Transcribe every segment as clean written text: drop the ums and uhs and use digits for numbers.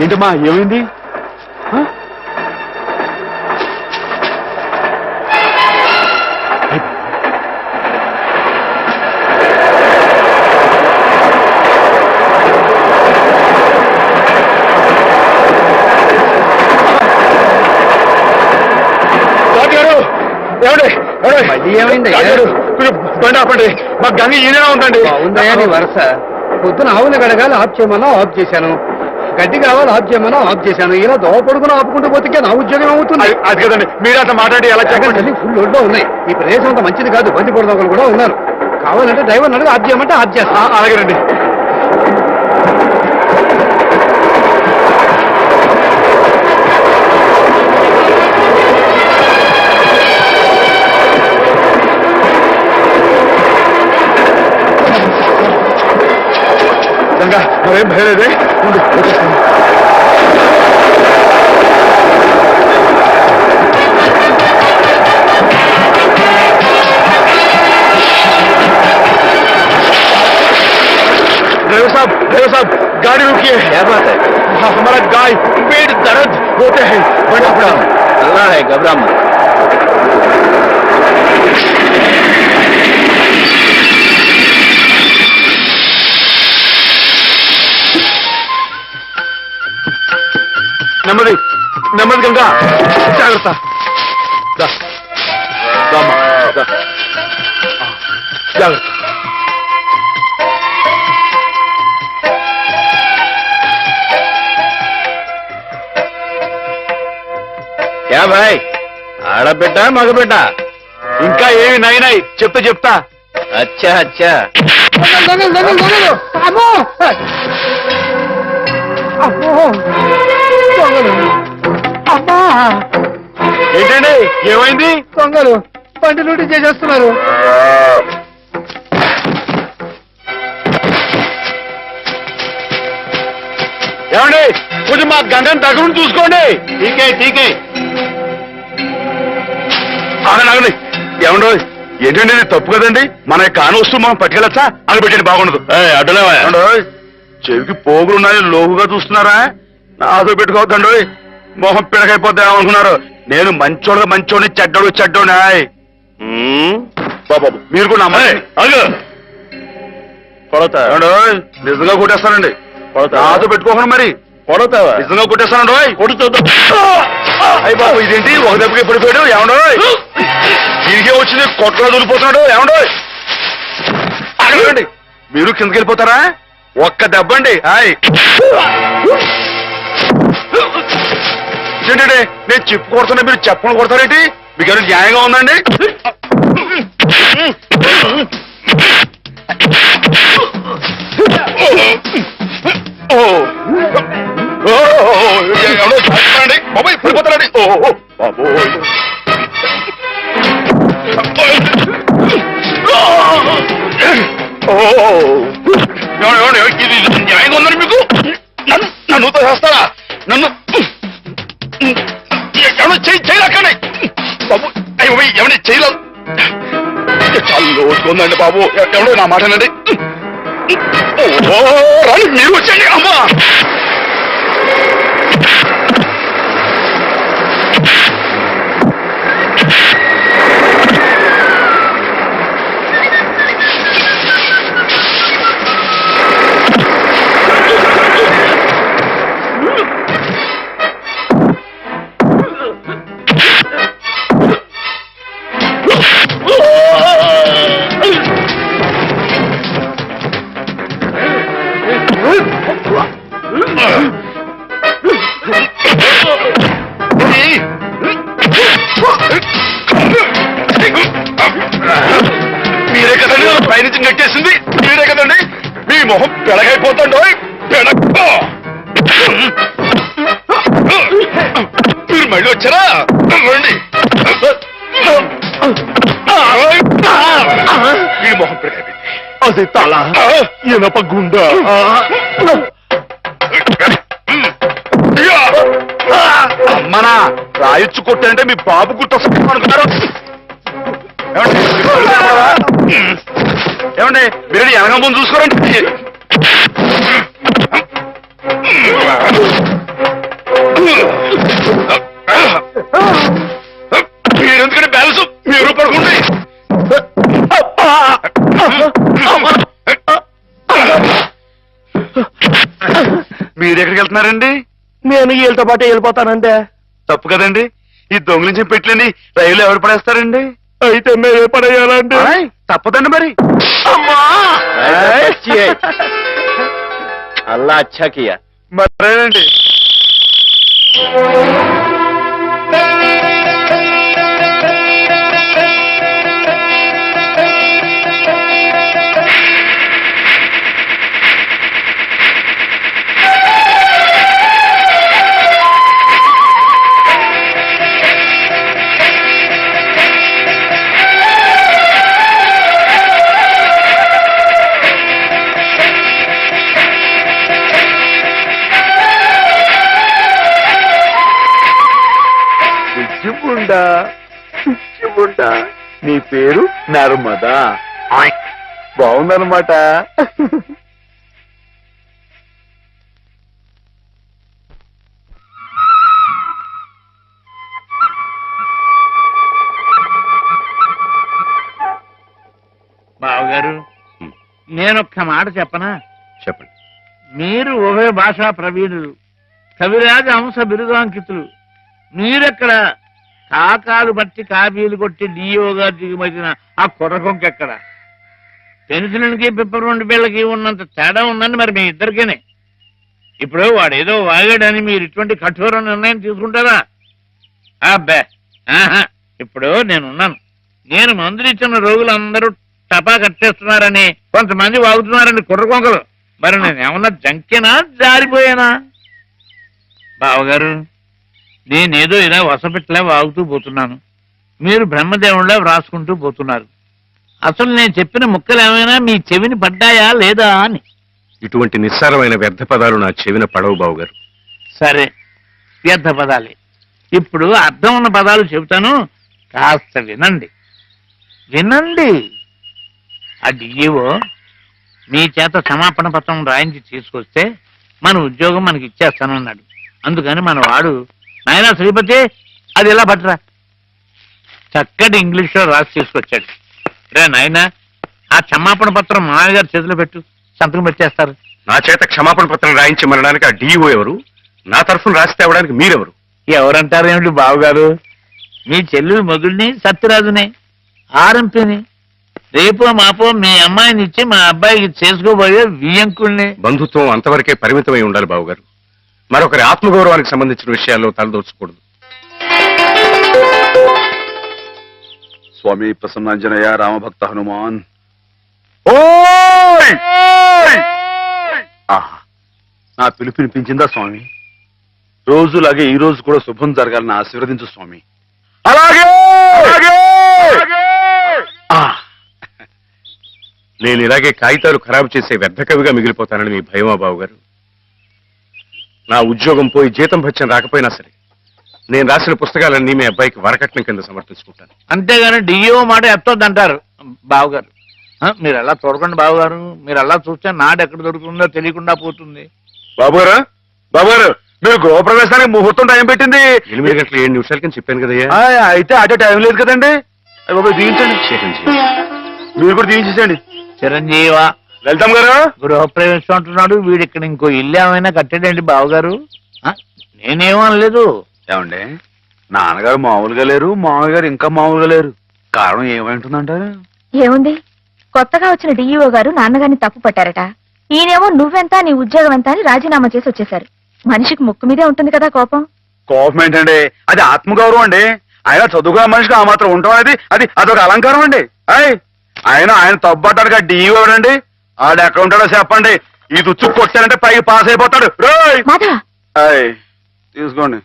ఏంటమ్మా ఏమైంది? ఏమైంది? బండి ఆపండి, మా గంగ ఈయన ఉందండి. ఉందయ్యా నీ వరుస. పొద్దున ఆవులు గడగాలి ఆఫ్ చేయమన్నా ఆఫ్ చేశాను, గడ్డి కావాలి ఆఫ్ చేయమన్నా ఆఫ్ చేశాను. ఇలా దోపడుకుని ఆపుకుంటూ పోతే నా ఉద్యోగం అవుతుంది. అది కదండి, మీరు అట్లా మాట్లాడి ఎలా చెప్పండి. ఫుల్ లోడ్లో ఉన్నాయి. ఈ ప్రదేశం అంత మంచిది కాదు, బండి పొడదొకలు కూడా ఉన్నారు. కావాలంటే డ్రైవర్ అడుగు ఆఫ్ చేయమంటే ఆఫ్ చేస్తా. అలాగేనండి. గంగా మరేం భయలేదే, ఉండు వచ్చేస్తాను. ड्राइवर साहब गाड़ी रुकिए। क्या बात है? हमारा गाय पेट दर्द होते हैं, बड़ा बड़ा। अल्लाह है, घबरा मत। నెమ్మది నెమ్మది గంగా, జాగ్రత్త. జాగ్రత్త. क्या भाई, ఆడబిడ్డ మగబిడ్డ? ఇంకా ఏమి నాయనాయి, చెప్తా. అచ్చా అచ్చా. ఏంటండి ఏమైంది? దొంగలు బండి లూటీ చేసేస్తున్నారు. ఏమండి కొంచెం మా గంగని దగ్గర చూసుకోండి. ఠీకే ఆగండి. ఏమండో ఏంటండి, ఇది తప్పు కదండి. మన కాని వస్తువు మనం పట్టుకెళ్ళచ్చా? అని పెట్టండి, బాగుండదు. అడ్డలేవా? చెవికి పోగులున్నాయి, లోగుగా చూస్తున్నారా? నాతో పెట్టుకోవద్దండి, మొహం పిడకైపోద్దా అనుకున్నారు. నేను మంచోడిని చెడ్డోనాయ్. బాబు మీరు కూడా కొడతా నిజంగా కొట్టేస్తానండి. నాతో పెట్టుకోకుండా మరి కొడతావా? నిజంగా కొట్టేస్తానండి. అయ్యి బాబు ఇదేంటి ఒక దెబ్బకి పడిపోయాడు? ఏమండో దీనికే వచ్చింది, కొట్టలో దూరిపోతున్నాడు. ఏమండో అడగండి, మీరు కిందకి వెళ్ళిపోతారా? ఒక్క దెబ్బ అండి. ఏంటంటే నేను చెప్పు కొడుతున్నా, మీరు చెప్పని కొడతారేంటి? మీకు ఏమైనా న్యాయంగా ఉందండి? ఎవడో చేస్తానండి బాబాయ్, పడిపోతానండి. బాబోయ్ ఇది న్యాయంగా ఉందని మీకు? నన్ను చేస్తారా? నన్ను ఎవడో చేయలేకండి బాబు. ఎవరి చేయలేదు, చాలా లోతుకుందండి బాబు. ఎవడో నా మాటనండి. రాని మీరు వచ్చండి. అమ్మా మీరే కదండి పైనుంచి నెట్టేసింది, మీరే కదండి. మీ మొహం పెడగైపోతాండో. మీరు మళ్ళీ వచ్చారా? రండి. మీ మొహం పెడగైపోయింది. అది తల, ఇనప గుండె. అమ్మనా రాయొచ్చు కొట్టంటే మీ బాబు గుర్తొస్తా అనుకున్నారు. ఏమండి మీరు వెనక ముందు చూసుకోరండి. మీరు ఎక్కడికి వెళ్తున్నారండి? నేను వీళ్ళతో పాటు వెళ్ళిపోతానంటే. తప్పు కదండి, ఈ దొంగిలించి పెట్టలేని రైలు ఎవరు పడేస్తారండి? అయితే మేమే పడేయాలండి. ఆయ్, తప్పదండి మరి. అల్లా అచ్చా కియా. మరేనండి. పిచ్చిముండా, నీ పేరు నర్మదా. బాగుందన్నమాట. బావగారు, నేనొక్క మాట చెప్పనా? చెప్పండి. మీరు ఉభయ భాషా ప్రవీణులు, కవిరాజ అంశ బిరుదాంకితులు. మీరెక్కడ కాకాలు బట్టి కాపీలు కొట్టి డియోగా దిగుమతిన ఆ కుర్రకొంకెక్కడ? పెన్సిల్కి పిప్పర్ పిల్లకి ఉన్నంత తేడా ఉందండి మరి మీ ఇద్దరికేనే. ఇప్పుడు వాడేదో వాగాడని మీరు ఇటువంటి కఠోర నిర్ణయం తీసుకుంటారా? అబ్బే, ఆహా. ఇప్పుడు నేనున్నాను. నేను మందులు ఇచ్చిన రోగులందరూ టపా కట్టేస్తున్నారని కొంతమంది వాగుతున్నారని కుర్రకొంకలు. మరి నేను ఏమన్నా జంకేనా, జారిపోయానా? బావగారు, నేనేదో ఇలా వసపెట్లా వాగుతూ పోతున్నాను, మీరు బ్రహ్మదేవుళ్ళ వ్రాసుకుంటూ పోతున్నారు. అసలు నేను చెప్పిన ముక్కలు ఏమైనా మీ చెవిని పడ్డాయా లేదా అని. ఇటువంటి నిస్సారమైన వ్యర్థ పదాలు నా చెవిన పడవు బావుగారు. సరే, వ్యర్థ పదాలే. ఇప్పుడు అర్థం ఉన్న పదాలు చెబుతాను, కాస్త వినండి. వినండి. ఆ డిఈఓ మీ చేత క్షమాపణ పత్రం రాయించి తీసుకొస్తే మన ఉద్యోగం మనకి ఇచ్చేస్తానన్నాడు. అందుకని మన వాడు, నాయనా శ్రీపతి, అది ఎలా పట్టరా, చక్కటి ఇంగ్లీష్లో రాసి తీసుకొచ్చాడు. రే నాయనా, ఆ క్షమాపణ పత్రం మామయ్య గారి చేతిలో పెట్టు, సంతకం పెట్టేస్తారు. నా చేత క్షమాపణ పత్రం రాయించి మనడానికి ఆ డిఓ ఎవరు? నా తరఫున రాసి తేవడానికి మీరెవరు? ఎవరంటారు ఏమిటి బావగారు? మీ చెల్లెలు మొగుడిని, సత్యరాజుని, ఆర్ఎంపీని. రేపో మాపో మీ అమ్మాయిని ఇచ్చి మా అబ్బాయికి చేసుకోబోయే వియ్యంకుల్ని. బంధుత్వం అంతవరకే పరిమితమై ఉండాలి బావుగారు. మరొకరి ఆత్మగౌరవానికి సంబంధించిన విషయాల్లో తలదోచకూడదు. స్వామి ప్రసన్నాంజనేయ రామభక్త హనుమాన్. ఆహా, నా పిలుపు వినిపించిందా స్వామి? రోజులాగే ఈ రోజు కూడా శుభం జరగాలని ఆశీర్వదించు స్వామి. అలాగే. నేను ఇలాగే కాగితాలు ఖరాబు చేసే వ్యర్థ కవిగా మిగిలిపోతానని మీ భయమా బావుగారు? నా ఉద్యోగం పోయి జీతం భత్యం రాకపోయినా సరే నేను రాసిన పుస్తకాలన్నీ మీ అబ్బాయికి వరకట్నం కింద సమర్పించుకుంటాను. అంతేగాని డిఓ మాట ఎత్తొద్దంటారు బావగారు. మీరు అలా చూడకండి బావగారు, మీరు అలా చూస్తే నాడు ఎక్కడ దొరుకుతుందో తెలియకుండా పోతుంది. బాబుగారు, బాబుగారు, మీరు గృహప్రవేశానికి ముహూర్తం టైం పెట్టింది 8 గంటల 7 నిమిషాల కింద చెప్పాను కదయ్యా. అయితే అటే టైం లేదు కదండి. దీవించండి, మీరు కూడా దీవించేసండి. చిరంజీవ వెళ్తాం గారు. గృహప్రవేశం అంటున్నాడు వీడు, ఇక్కడ ఇంకో ఇల్లు ఏమైనా కట్టాడండి బావగారు? నేనేమనలేదు. ఏమండి, నాన్నగారు మామూలుగా లేరు, మామయ్య గారు ఇంకా మామూలుగా లేరు. కారణం ఏమైంటుందంటారు? ఏముంది, కొత్తగా వచ్చిన డిఈఓ గారు నాన్నగారిని తప్పు పట్టారట. ఈయనేమో నువ్వెంత నీ ఉద్యోగం ఎంత అని రాజీనామా చేసి వచ్చేశారు. మనిషికి ముక్కు మీదే ఉంటుంది కదా కోపం. కోపం ఏంటండి, అది ఆత్మగౌరవం అండి. ఆయన చదువుకున్న మనిషికి ఆ మాత్రం ఉండటం అనేది అదొక అలంకారం అండి. ఆయన తప్పట్టాడు డిఈఓ ఎవరండి? ఆడు ఎక్కడ ఉంటాడో చెప్పండి. ఈ తుచ్చు కొట్టారంటే పైకి పాస్ అయిపోతాడు. తీసుకోండి.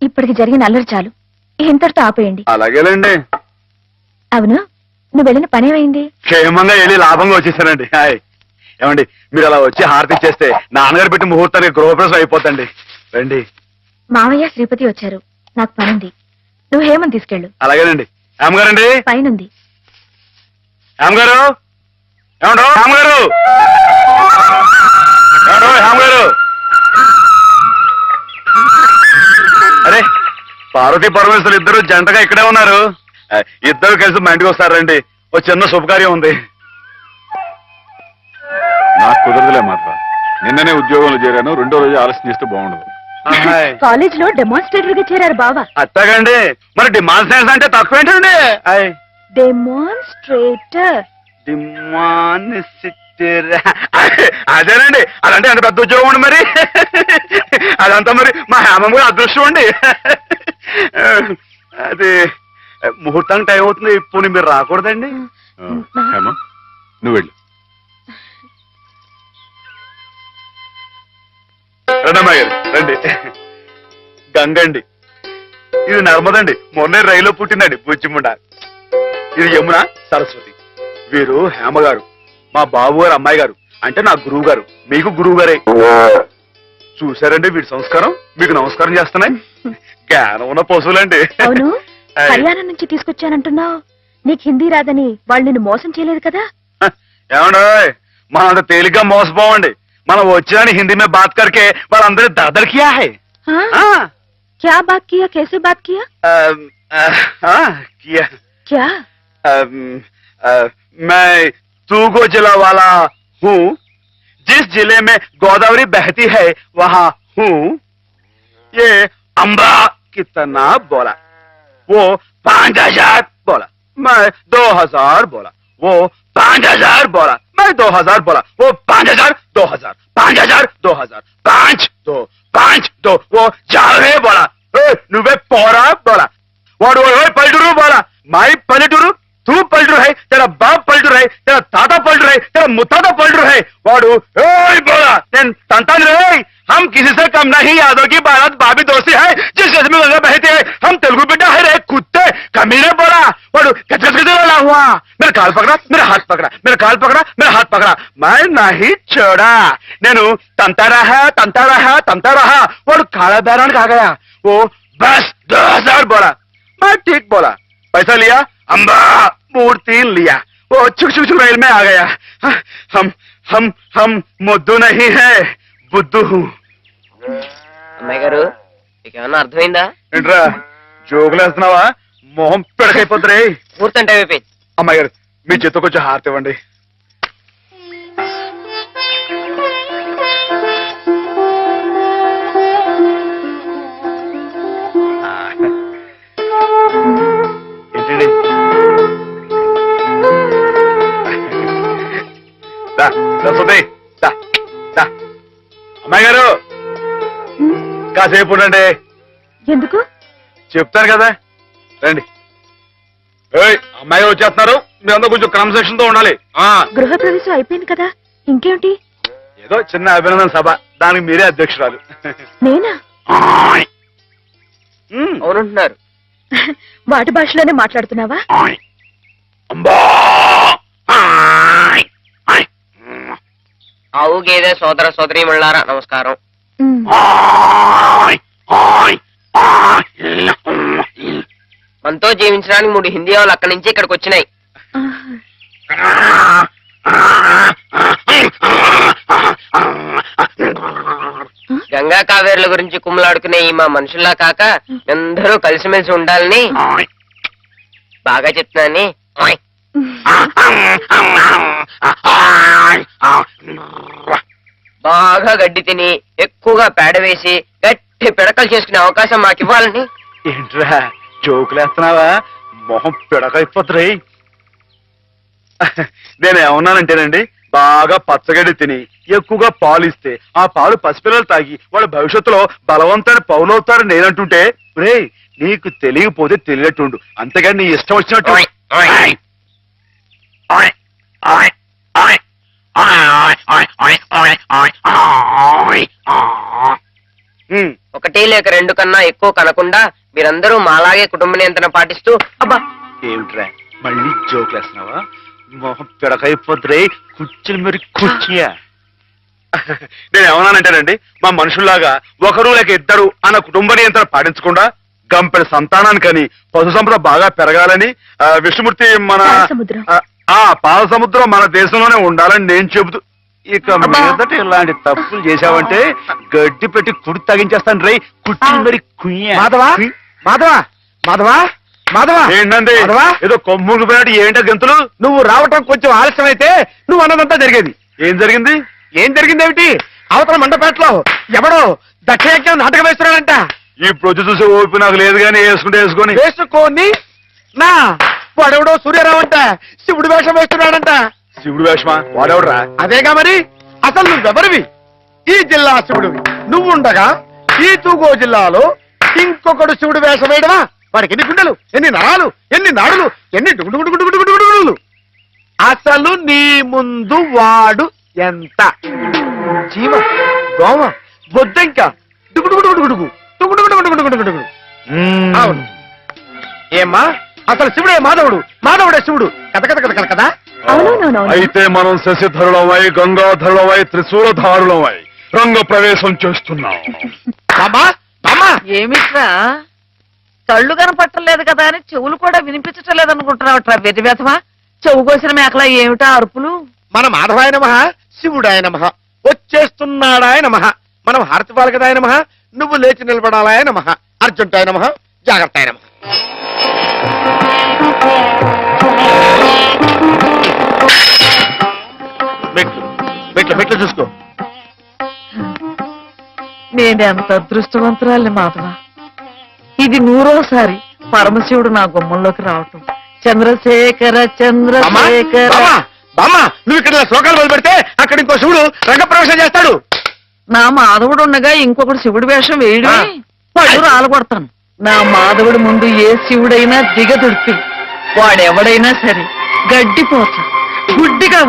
ఇప్పటికి జరిగిన అల్లరి చాలు, ఇంతటితో ఆపేయండి. అలాగేలేండి. అవును, నువ్వు వెళ్ళిన పనేమైంది? క్షేమంగా వెళ్ళి లాభంగా వచ్చేసానండి. ఏమండి, మీరు అలా వచ్చి హారతి చేస్తే నాన్నగారు పెట్టి ముహూర్తానికి గృహప్రవేశం అయిపోతండి. రండి. మావయ్య శ్రీపతి వచ్చారు, నాకు పనుంది. నువ్వు హేమని తీసుకెళ్ళు. అలాగేనండి. ఏమగారండి? పైనుంది. ఏమగారు, ఏమంటారు? ఏమగారు, ఏమగారు. అరే, పార్వతీ పరమేశ్వరు ఇద్దరు జంటగా ఇక్కడే ఉన్నారు. ఇద్దరు కలిసి మా ఇంటికి వస్తారండి. ఓ చిన్న శుభకార్యం ఉంది. నాకు కుదరదులే మాత్రం, నిన్ననే ఉద్యోగంలో చేరాను, రెండో రోజు ఆలస్యం చేస్తే బాగుండదు. కాలేజ్ లో డెమాన్స్ట్రేటర్ గా చేరారు బావా. అత్తగండి, మరి డిమాన్స్ట్రేషన్ అంటే తక్కువేంటండి? డెమాన్స్ట్రేటర్. అదేనండి, అదంటే అంత పెద్ద ఉద్యోగం అండి మరి. అదంతా మరి మా హేమం కూడా అదృష్టం అండి. అది ముహూర్తానికి టైం అవుతుంది, ఇప్పుడు మీరు రాకూడదండి. హేమ, నువ్వు వెళ్ళు. రండమ్మా గారు, రండి. గంగండి, ఇది నర్మదండి, మొన్నే రైల్లో పుట్టిందండి బుజ్జిముండ. ఇది యమున, సరస్వతి. వీరు హేమ గారు, మా బాబు గారు అమ్మాయి గారు, అంటే నా గురువు గారు, మీకు గురువు గారే. చూసారండి వీడి సంస్కారం, మీకు నమస్కారం చేస్తున్నాయి. జ్ఞానం ఉన్న పశువులండి. అవును, హర్యానా నుంచి తీసుకొచ్చానంటున్నావు. నీకు హిందీ రాదని వాళ్ళు నిన్ను మోసం చేయలేదు కదా? ఏమండో, మనం అంత తేలిగ్గా మోసపోవండి. మనం వచ్చాని హిందీ में बात करके వాళ్ళందరూ दरदर किया है. क्या बात किया, कैसे बात किया? किया क्या? मैं तूगो जिला वाला हूँ, जिस जिले में गोदावरी बहती है वहाँ हूँ. ये अम्बा कितना बोला, वो 5000 बोला, मैं 2000 बोला. वो 5000 बोला, मैं 2000 बोला. वो 5000 2000 5000 2000 5 2 5 2. वो जावे बोला, నువ్వే పోరా बोला. వాడు పల్లెటూరు बोला, మై పల్లెటూరు, तू पलटू है, तेरा बाप पलटू है, तेरा ताता पलटू है, तेरा मुताता पलटू है. वाडू बोला, तंता नहीं, हम किसी से कम नहीं. यादों की बारात भाभी दोस्ती है, जिस देश में गंगा बहती है, हम तेलुगु बेटा है रे कुत्ते. कमीने बोला, वाडू गजगज वाला हुआ. मेरा काल पकड़ा, मेरा हाथ पकड़ा, मेरा काल पकड़ा, मेरा हाथ पकड़ा. मैं नहीं छोड़ा. నేను तंता रहा. वाडू काला बैरान कहा गया. वो बस 2000 बोला. मैं ठीक बोला, पैसा लिया, अम्बा मूर्ति लिया. वो छुक छुक छुक रेल में आ गया. हम मुद्दू नहीं है, बुद्धू हूँ. అమ్మాయి గారు, మీకు ఏమన్నా అర్థమైందా? ఏంట్రా జోకులు వేస్తున్నావా? మొహం పెడకైపోతురే. పూర్తి టైం అయిపోయింది. అమ్మాయి గారు, మీ చేత కొంచెం హారతి ఇవ్వండి. ఏంటండి? సరస్వతి, అమ్మాయి గారు కాసేపు ఉండండి. ఎందుకు? చెప్తాను కదా, రండి. అమ్మాయి గారు వచ్చేస్తున్నారు, మీరందరూ కొంచెం క్రమశిక్షణ తో ఉండాలి. గృహప్రవేశం అయిపోయింది కదా, ఇంకేమిటి? ఏదో చిన్న అభినందన సభ, దానికి మీరే అధ్యక్షురాలు. నేనా? అవునంటున్నారు. వాటి భాషలోనే మాట్లాడుతున్నావా? ఆవు గేదె సోదర సోదరీమణులారా నమస్కారం. మనతో జీవించడానికి 3 హిందీ వాళ్ళు అక్కడి నుంచి ఇక్కడికి వచ్చినాయి. గంగా కావేరుల గురించి కుమ్మలాడుకునే ఈ మా మనుషుల్లా కాక అందరూ కలిసిమెలిసి ఉండాలని బాగా చెప్తున్నాని. బాగా గడ్డి తిని ఎక్కువగా పేడ వేసి గట్టి పిడకలు చేసుకునే అవకాశం మాకు ఇవ్వాలని. ఏంట్రా జోకులేస్తున్నావా? మొహం పిడకైపోతురే. నేనేమన్నానంటేనండి, బాగా పచ్చగడ్డి తిని ఎక్కువగా పాలు ఇస్తే ఆ పాలు పసిపిల్లలు తాగి వాళ్ళ భవిష్యత్తులో బలవంతమైన పౌలవుతారని నేనంటుంటే, రే నీకు తెలియకపోతే తెలియట్టుండు, అంతేగాని నీ ఇష్టం వచ్చినట్టు. ఒకటి లేక 2 కన్నా ఎక్కువ కనకుండా మీరందరూ మాలాగే కుటుంబ నియంత్రణ పాటిస్తూ. అబ్బా ఏమిట్రా మళ్ళీ జోకులేస్తున్నావా? మొహం పిడకైపోతురే. కుర్చీలు మరి కుర్చీయా? నేనేమన్నానంటేనండి, మా మనుషుల్లాగా ఒకరు లేక ఇద్దరు అన్న కుటుంబ నియంత్రణ పాటించకుండా గంపెడు సంతానానికని పశు సంపద బాగా పెరగాలని విష్ణుమూర్తి మన పాల సముద్రం మన దేశంలోనే ఉండాలని నేను చెబుతూ, ఇక మీదట ఇలాంటి తప్పులు చేశావంటే గడ్డి పెట్టి కుడి తగించేస్తాను రే. కుర్చీలు మరి కుయ్యా. ఏంటండి ఏదో కొమ్ములు పోయినట్టు ఏంటో గంతులు? నువ్వు రావటం కొంచెం ఆలస్యం అయితే నువ్వు అన్నదంతా జరిగేది. ఏం జరిగింది? ఏం జరిగిందేమిటి? అవతల మండపేటలో ఎవడో దక్షయజ్ఞం నాటకం వేస్తున్నాడంట. ఈ ప్రొద్దు చూసే ఓపి నాకు లేదు కానీ వేసుకుంటే వేసుకొని వేసుకొని నా వాడెవడో సూర్యరావు అంట శివుడు వేషం వేస్తున్నాడంట. శివుడు వేషమా వాడెవడరా? అదేగా మరి, అసలు నువ్వెవరివి? ఈ జిల్లా శివుడివి నువ్వుండగా ఈ తూగో జిల్లాలో ఇంకొకడు శివుడు వేషం వేయడమా? వాడికి ఎన్ని గుండెలు, ఎన్ని నరాలు, ఎన్ని నాడులు, ఎన్ని డుగుడుగుడుగుడుగుడుగుడుగుడుగులు. అసలు నీ ముందు వాడు ఎంత? జీవ, దోమ, బొద్దంక, డుగుడుగుడుగుడుగుడుగు డుగుడుగుడుగుడుగుడుగుడుగుడుగు. అవును. ఏమ్మా, అసలు శివుడే మాధవుడు, మాధవుడే శివుడు. కథ కథ కథ కథ కదా. అవునవునవును. అయితే మనం శశిధరులమై గంగాధరులమై త్రిశూలధారులమై రంగ ప్రవేశం చేస్తున్నాం. బామ్మా, బామ్మా, ఏమిట్రా కళ్ళు కనపట్టలేదు కదా అని చెవులు కూడా వినిపించటం లేదనుకుంటున్నావుట్రా వ్యతివేతమా? చెవు కోసిన మేకలా ఏమిటా అరుపులు? మన మాధవాయ నమః, శివుడాయ నమః, వచ్చేస్తున్నాడాయ నమః, మనం హారతి పాలకదాయ నమః, నువ్వు లేచి నిలబడాలాయ నమః, అర్జుంటాయ నమః, జాగ్రత్తాయ నమః. మెట్లు మెట్లు మెట్లు చూసుకో. నేనెంత అదృష్టవంతురాలి మాధవ. ఇది 100వ పరమశివుడు నా గుమ్మంలోకి రావటం. చంద్రశేఖర బామ్మా, చంద్రశేఖర. బామ్మా, బామ్మా, నువ్వు ఇక్కడ ఇలా శ్లోకాలు మొదలు పెడితే అక్కడ ఇంకో శివుడు రంగప్రవేశం చేస్తాడు. నా మాధవుడు ఉండగా ఇంకొకటి శివుడి వేషం వేయడమే పళ్ళు రాలగొడతాను. నా మాధవుడి ముందు ఏ శివుడైనా దిగదుడిపి వాడెవడైనా సరే గడ్డిపోచ గుడ్డిగా